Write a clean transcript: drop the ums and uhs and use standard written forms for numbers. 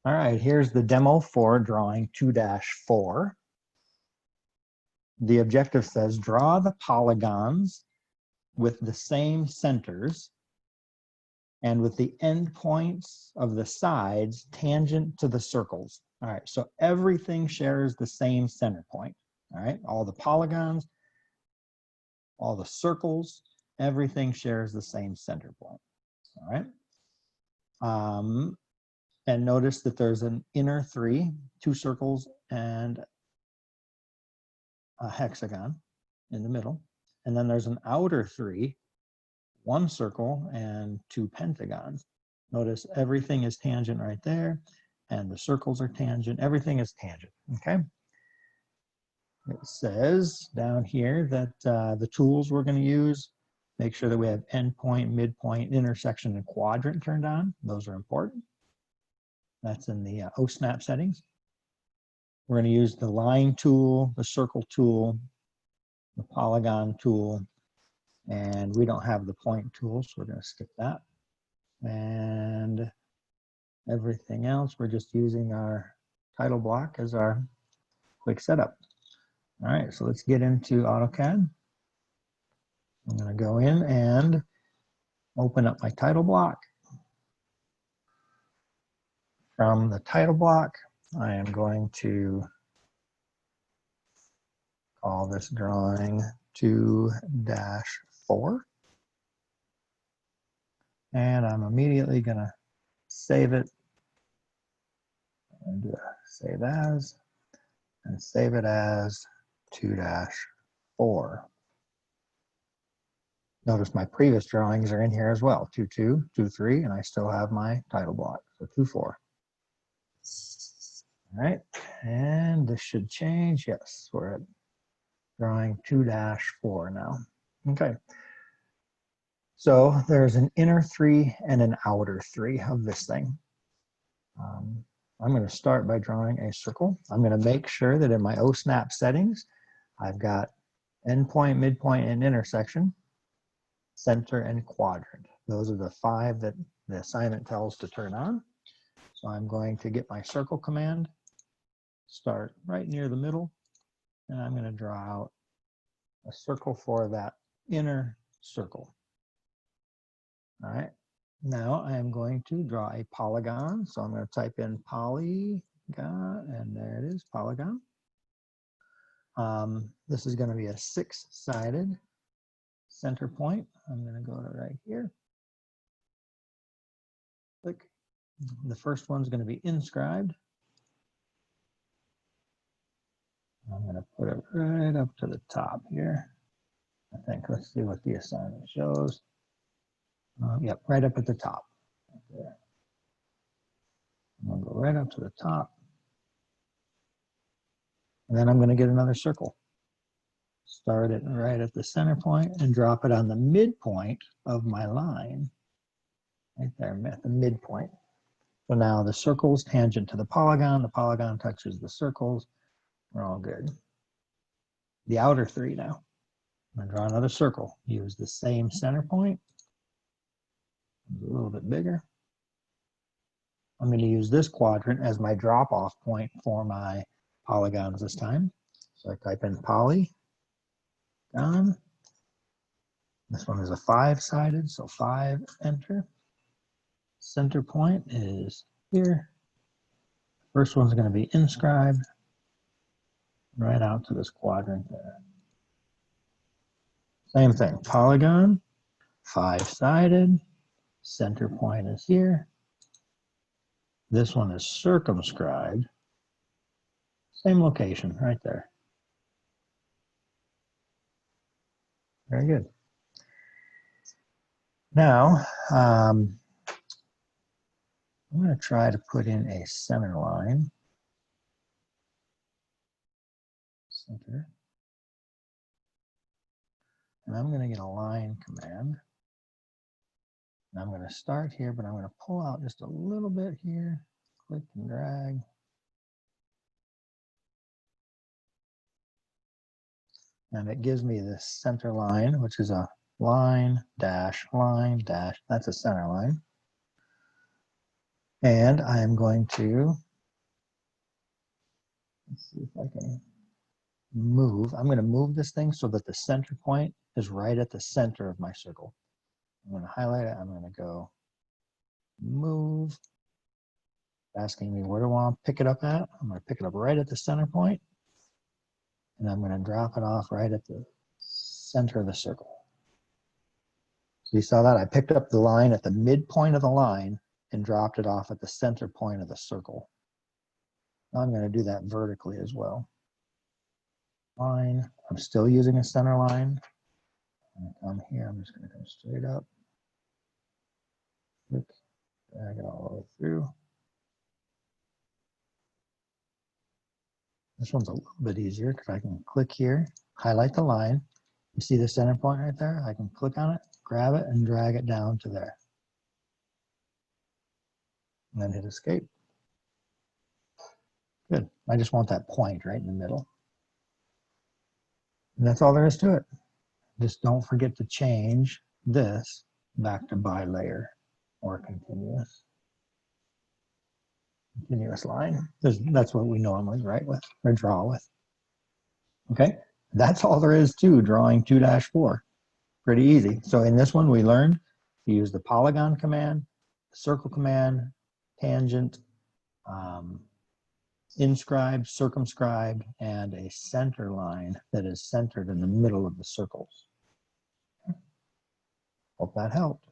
All right, here's the demo for drawing 2-4. The objective says draw the polygons with the same centers and with the endpoints of the sides tangent to the circles. All right, so everything shares the same center point. All right, all the polygons, all the circles, everything shares the same center point. All right. And notice that there's an inner 3, 2 circles and a hexagon in the middle. And then there's an outer 3, 1 circle and 2 pentagons. Notice everything is tangent right there, and the circles are tangent. Everything is tangent, okay? It says down here that the tools we're going to use, make sure that we have endpoint, midpoint, intersection, and quadrant turned on. Those are important. That's in the OSNAP settings. We're going to use the line tool, the circle tool, the polygon tool, and we don't have the point tool, so we're going to skip that. And everything else, we're just using our title block as our quick setup. All right, so let's get into AutoCAD. I'm going to go in and open up my title block. From the title block, I am going to call this drawing 2-4. And I'm immediately going to save it and save as, and save it as 2-4. Notice my previous drawings are in here as well, 2-2, 2-3, and I still have my title block, so 2-4. All right, and this should change. Yes, we're at drawing 2-4 now. Okay, so there's an inner 3 and an outer 3 of this thing. I'm going to start by drawing a circle. I'm going to make sure that in my OSNAP settings, I've got endpoint, midpoint, and intersection, center, and quadrant. Those are the 5 that the assignment tells to turn on. So I'm going to get my circle command, start right near the middle, and I'm going to draw out a circle for that inner circle. All right, now I am going to draw a polygon. So I'm going to type in polygon, and there it is, polygon. This is going to be a 6-sided center point. I'm going to go to right here. Click. The first one's going to be inscribed. I'm going to put it right up to the top here. I think, let's see what the assignment shows. Yep, right up at the top. Right there. I'm going to go right up to the top. And then I'm going to get another circle. Start it right at the center point and drop it on the midpoint of my line. Right there, at the midpoint. So now the circle's tangent to the polygon touches the circles. We're all good. The outer 3 now. I'm going to draw another circle. Use the same center point. A little bit bigger. I'm going to use this quadrant as my drop-off point for my polygons this time. So I type in polygon. This one is a 5-sided, so 5, enter. Center point is here. First one's going to be inscribed right out to this quadrant there. Same thing, polygon, 5-sided, center point is here. This one is circumscribed. Same location right there. Very good. Now, I'm going to try to put in a center line. Center. And I'm going to get a line command. And I'm going to start here, but I'm going to pull out just a little bit here. Click and drag. And it gives me this center line, which is a line, dash, that's a center line. And I am going to, let's see if I can move. I'm going to move this thing so that the center point is right at the center of my circle. I'm going to highlight it. I'm going to go move. Asking me where do I want to pick it up at. I'm going to pick it up right at the center point, and I'm going to drop it off right at the center of the circle. So you saw that? I picked up the line at the midpoint of the line and dropped it off at the center point of the circle. Now I'm going to do that vertically as well. Line. I'm still using a center line. I'm here. I'm just going to come straight up. Click, drag it all the way through. This one's a little bit easier because I can click here, highlight the line. You see the center point right there? I can click on it, grab it, and drag it down to there. And then hit escape. Good. I just want that point right in the middle. And that's all there is to it. Just don't forget to change this back to bilayer or continuous. Continuous line. That's what we normally write with or draw with. Okay, that's all there is to drawing 2-4. Pretty easy. So in this one, we learned to use the polygon command, the circle command, tangent, inscribed, circumscribed, and a center line that is centered in the middle of the circles. Hope that helped.